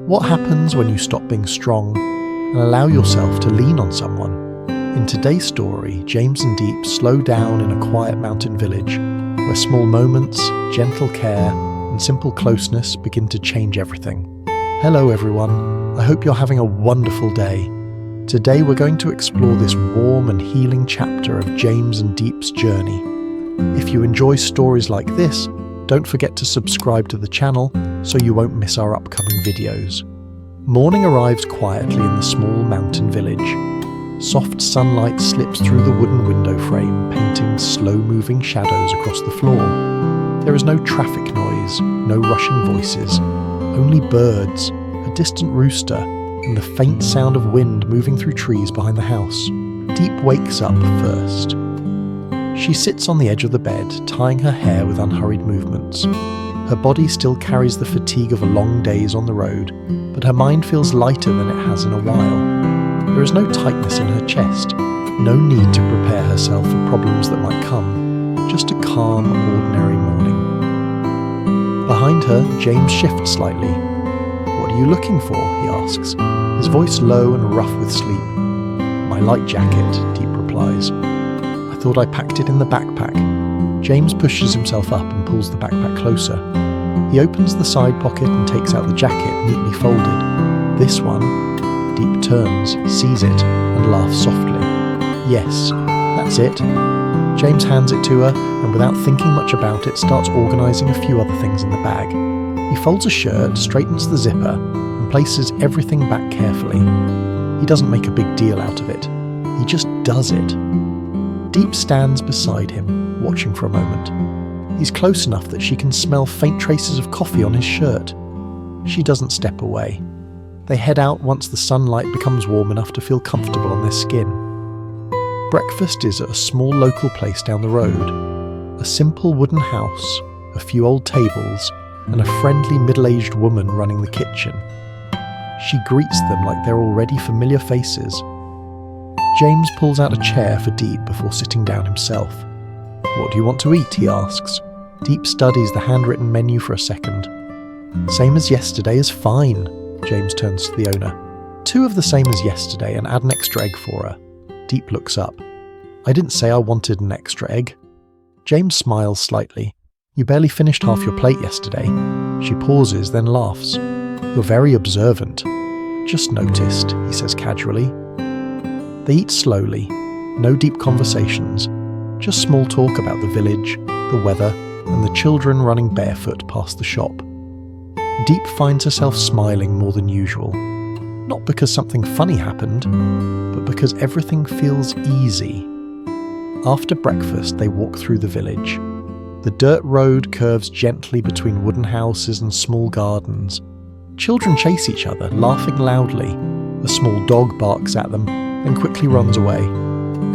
What happens when you stop being strong and allow yourself to lean on someone? In today's story, James and Diep slow down in a quiet mountain village where small moments, gentle care, and simple closeness begin to change everything. Hello everyone, I hope you're having a wonderful day. Today we're going to explore this warm and healing chapter of James and Diep's journey. If you enjoy stories like this, don't forget to subscribe to the channel so you won't miss our upcoming videos. Morning arrives quietly in the small mountain village. Soft sunlight slips through the wooden window frame, painting slow-moving shadows across the floor. There is no traffic noise, no rushing voices, only birds, a distant rooster, and the faint sound of wind moving through trees behind the house. Diep wakes up first. She sits on the edge of the bed, tying her hair with unhurried movements. Her body still carries the fatigue of long days on the road, but her mind feels lighter than it has in a while. There is no tightness in her chest, no need to prepare herself for problems that might come, just a calm, ordinary morning. Behind her, James shifts slightly. "What are you looking for?" he asks, his voice low and rough with sleep. "My light jacket," Diep replies. "I thought I packed it in the backpack." James pushes himself up and pulls the backpack closer. He opens the side pocket and takes out the jacket neatly folded. "This one?" Diep turns, sees it, and laughs softly. "Yes, that's it." James hands it to her, and without thinking much about it, starts organising a few other things in the bag. He folds a shirt, straightens the zipper, and places everything back carefully. He doesn't make a big deal out of it. He just does it. Diep stands beside him, watching for a moment. He's close enough that she can smell faint traces of coffee on his shirt. She doesn't step away. They head out once the sunlight becomes warm enough to feel comfortable on their skin. Breakfast is at a small local place down the road. A simple wooden house, a few old tables, and a friendly middle-aged woman running the kitchen. She greets them like they're already familiar faces. James pulls out a chair for Diep before sitting down himself. "What do you want to eat?" he asks. Diep studies the handwritten menu for a second. "Same as yesterday is fine." James turns to the owner. "Two of the same as yesterday and add an extra egg for her." Diep looks up. "I didn't say I wanted an extra egg." James smiles slightly. "You barely finished half your plate yesterday." She pauses, then laughs. "You're very observant." "Just noticed," he says casually. They eat slowly, no deep conversations, just small talk about the village, the weather, and the children running barefoot past the shop. Diep finds herself smiling more than usual. Not because something funny happened, but because everything feels easy. After breakfast, they walk through the village. The dirt road curves gently between wooden houses and small gardens. Children chase each other, laughing loudly. A small dog barks at them, then quickly runs away.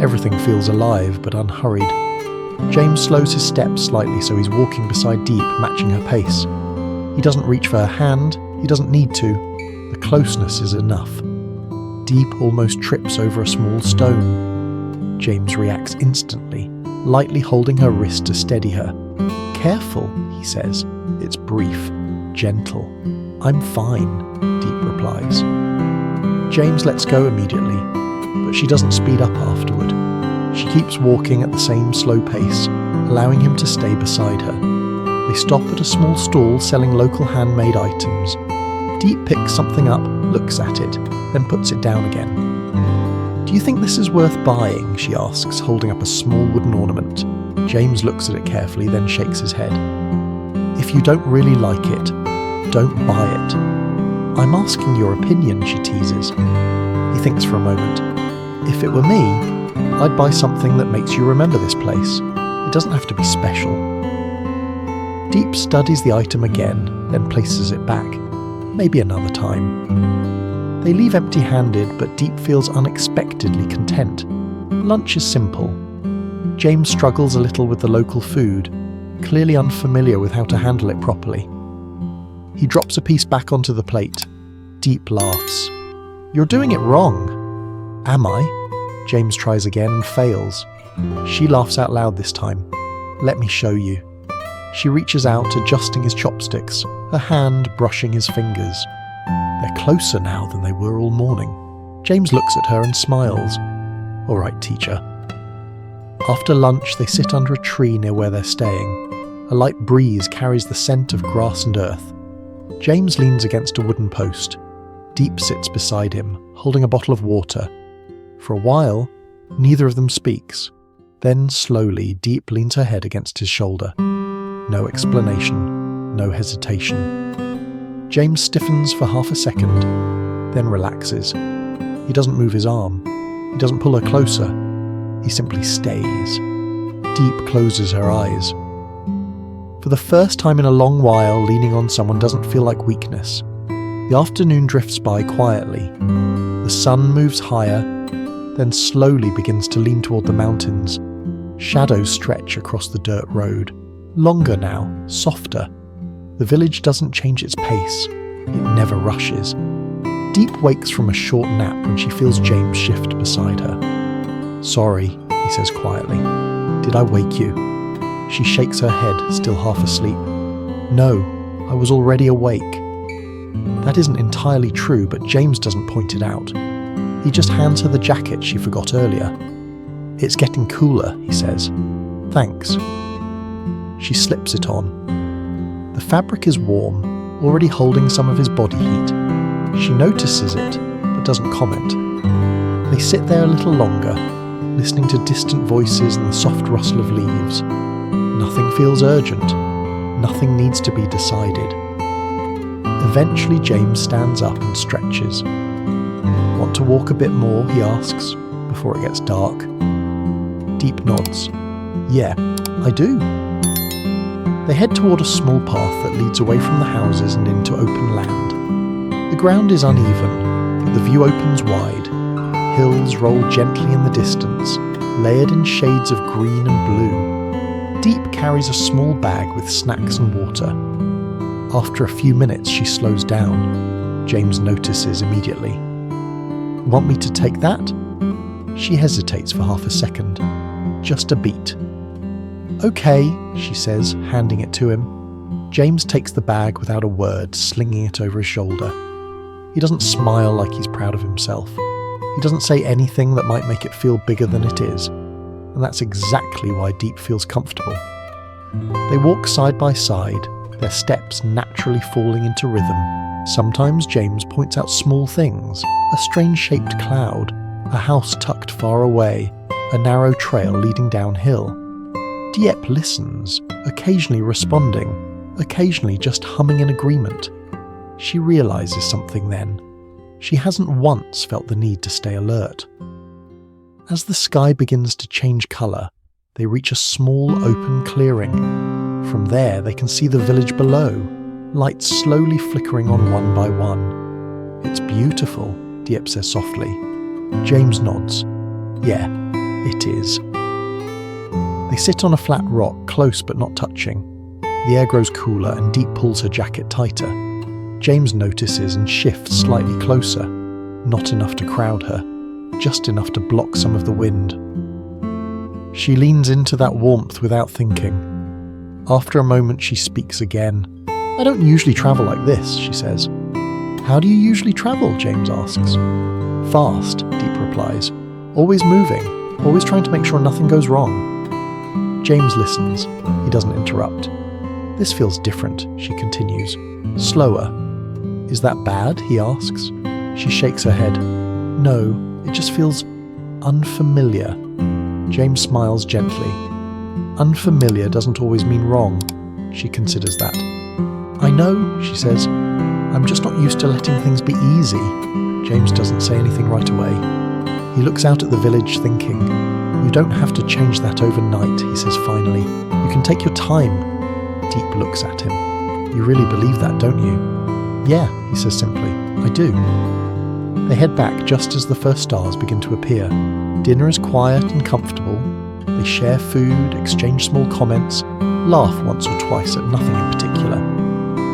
Everything feels alive but unhurried. James slows his steps slightly so he's walking beside Diep, matching her pace. He doesn't reach for her hand, he doesn't need to. The closeness is enough. Diep almost trips over a small stone. James reacts instantly, lightly holding her wrist to steady her. "Careful," he says. It's brief, gentle. "I'm fine," Diep replies. James lets go immediately, but she doesn't speed up afterward. She keeps walking at the same slow pace, allowing him to stay beside her. They stop at a small stall selling local handmade items. Diep picks something up, looks at it, then puts it down again. "Do you think this is worth buying?" she asks, holding up a small wooden ornament. James looks at it carefully, then shakes his head. "If you don't really like it, don't buy it." "I'm asking your opinion," she teases. He thinks for a moment. "If it were me, I'd buy something that makes you remember this place. It doesn't have to be special." Diep studies the item again, then places it back. Maybe another time. They leave empty-handed, but Diep feels unexpectedly content. Lunch is simple. James struggles a little with the local food, clearly unfamiliar with how to handle it properly. He drops a piece back onto the plate. Diep laughs. "You're doing it wrong." "Am I?" James tries again and fails. She laughs out loud this time. "Let me show you." She reaches out, adjusting his chopsticks, her hand brushing his fingers. They're closer now than they were all morning. James looks at her and smiles. "All right, teacher." After lunch, they sit under a tree near where they're staying. A light breeze carries the scent of grass and earth. James leans against a wooden post. Diep sits beside him, holding a bottle of water. For a while, neither of them speaks. Then, slowly, Diep leans her head against his shoulder. No explanation, no hesitation. James stiffens for half a second, then relaxes. He doesn't move his arm. He doesn't pull her closer. He simply stays. Diep closes her eyes. For the first time in a long while, leaning on someone doesn't feel like weakness. The afternoon drifts by quietly. The sun moves higher, then slowly begins to lean toward the mountains. Shadows stretch across the dirt road. Longer now, softer. The village doesn't change its pace. It never rushes. Diep wakes from a short nap when she feels James shift beside her. "Sorry," he says quietly. "Did I wake you?" She shakes her head, still half asleep. "No, I was already awake." That isn't entirely true, but James doesn't point it out. He just hands her the jacket she forgot earlier. "It's getting cooler," he says. "Thanks." She slips it on. The fabric is warm, already holding some of his body heat. She notices it, but doesn't comment. They sit there a little longer, listening to distant voices and the soft rustle of leaves. Nothing feels urgent. Nothing needs to be decided. Eventually James stands up and stretches. "Want to walk a bit more?" he asks, before it gets dark. Diep nods. "Yeah, I do." They head toward a small path that leads away from the houses and into open land. The ground is uneven, but the view opens wide. Hills roll gently in the distance, layered in shades of green and blue. Diep carries a small bag with snacks and water. After a few minutes, she slows down. James notices immediately. "Want me to take that?" She hesitates for half a second. Just a beat. "Okay," she says, handing it to him. James takes the bag without a word, slinging it over his shoulder. He doesn't smile like he's proud of himself. He doesn't say anything that might make it feel bigger than it is. And that's exactly why Diep feels comfortable. They walk side by side, their steps naturally falling into rhythm. Sometimes James points out small things, a strange-shaped cloud, a house tucked far away, a narrow trail leading downhill. Diep listens, occasionally responding, occasionally just humming in agreement. She realizes something then. She hasn't once felt the need to stay alert. As the sky begins to change colour, they reach a small open clearing. From there they can see the village below, lights slowly flickering on one by one. "It's beautiful," Diep says softly. James nods. "Yeah, it is." They sit on a flat rock, close but not touching. The air grows cooler and Diep pulls her jacket tighter. James notices and shifts slightly closer, not enough to crowd her, just enough to block some of the wind. She leans into that warmth without thinking. After a moment she speaks again. "I don't usually travel like this," she says. "How do you usually travel?" James asks. "Fast," Diep replies. "Always moving, always trying to make sure nothing goes wrong." James listens. He doesn't interrupt. "This feels different," she continues. "Slower." "Is that bad?" he asks. She shakes her head. "No, it just feels unfamiliar." James smiles gently. Unfamiliar doesn't always mean wrong. She considers that. "I know," she says. "I'm just not used to letting things be easy." James doesn't say anything right away. He looks out at the village thinking. "You don't have to change that overnight," he says finally. "You can take your time." Diep looks at him. "You really believe that, don't you?" "Yeah," he says simply. "I do." They head back just as the first stars begin to appear. Dinner is quiet and comfortable. They share food, exchange small comments, laugh once or twice at nothing in particular.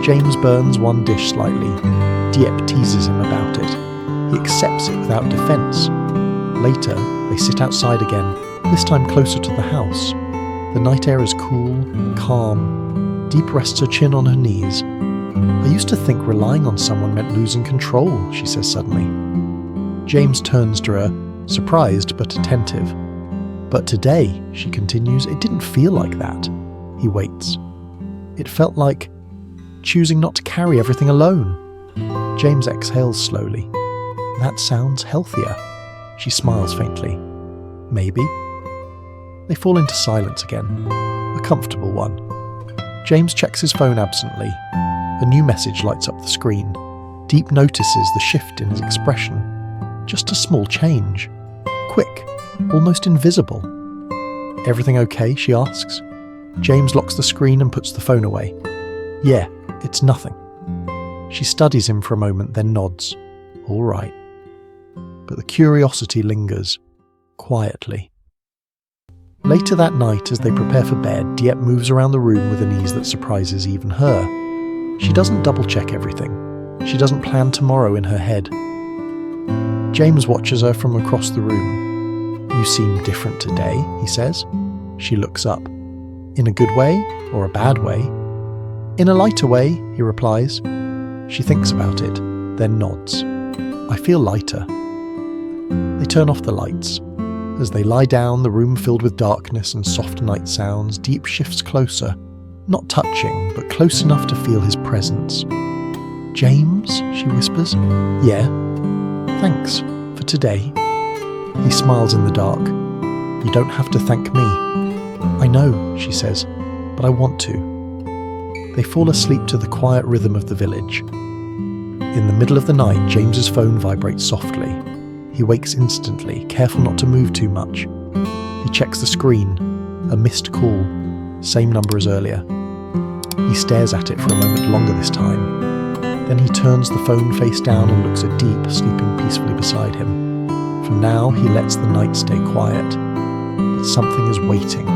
James burns one dish slightly. Diep teases him about it. He accepts it without defense. Later, they sit outside again, this time closer to the house. The night air is cool, calm. Diep rests her chin on her knees. I used to think relying on someone meant losing control, she says suddenly. James turns to her, surprised but attentive. But today, she continues, it didn't feel like that. He waits. It felt like choosing not to carry everything alone. James exhales slowly. That sounds healthier. She smiles faintly. Maybe. They fall into silence again. A comfortable one. James checks his phone absently. A new message lights up the screen. Diep notices the shift in his expression. Just a small change. Quick, almost invisible. Everything okay? She asks. James locks the screen and puts the phone away. Yeah, it's nothing. She studies him for a moment, then nods. All right. But the curiosity lingers, quietly. Later that night, as they prepare for bed, Diep moves around the room with an ease that surprises even her. She doesn't double-check everything. She doesn't plan tomorrow in her head. James watches her from across the room. You seem different today, he says. She looks up. In a good way or a bad way? In a lighter way, he replies. She thinks about it, then nods. I feel lighter. They turn off the lights. As they lie down, the room filled with darkness and soft night sounds, Diep shifts closer, not touching, but close enough to feel his presence. James, she whispers. Yeah. Thanks for today. He smiles in the dark. You don't have to thank me. I know, she says, but I want to. They fall asleep to the quiet rhythm of the village. In the middle of the night, James's phone vibrates softly. He wakes instantly, careful not to move too much. He checks the screen. A missed call. Same number as earlier. He stares at it for a moment longer this time. Then he turns the phone face down and looks at Diep, sleeping peacefully beside him. For now, he lets the night stay quiet. But something is waiting.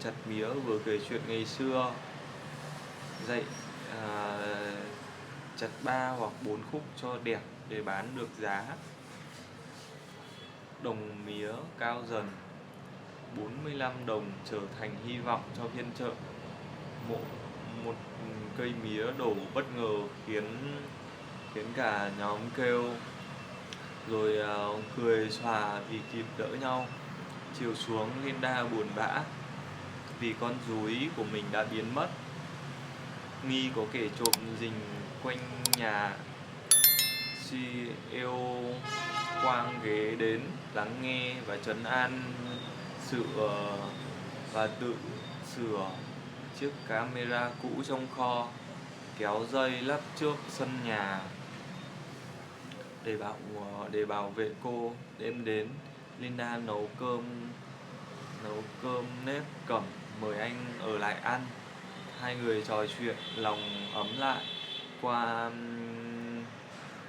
Chặt mía vừa kể chuyện ngày xưa, dạy chặt 3 hoặc 4 khúc cho đẹp để bán được giá. Đồng mía cao dần, 45 đồng trở thành hy vọng cho phiên chợ. Một cây mía đổ bất ngờ khiến cả nhóm kêu, rồi cười xòa vì kịp đỡ nhau. Chiều xuống, Linda buồn bã vì con rúi của mình đã biến mất. Nghi có kẻ trộm rình quanh nhà. CEO quang ghế đến lắng nghe và trấn an sự và tự sửa chiếc camera cũ trong kho, kéo dây lắp trước sân nhà để bảo vệ cô. Đêm đến, Linda nấu cơm nếp cẩm mời anh ở lại ăn. Hai người trò chuyện lòng ấm lại.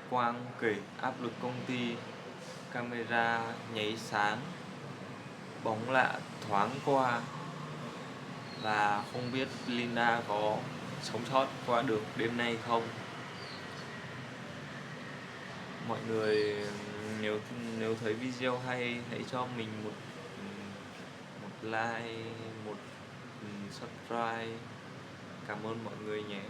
Quang kể áp lực công ty, camera nháy sáng, bóng lạ thoáng qua, và không biết Linda có sống sót qua được đêm nay không. Mọi người nếu thấy video hay, hãy cho mình một like, một subscribe. Cảm ơn mọi người nhé.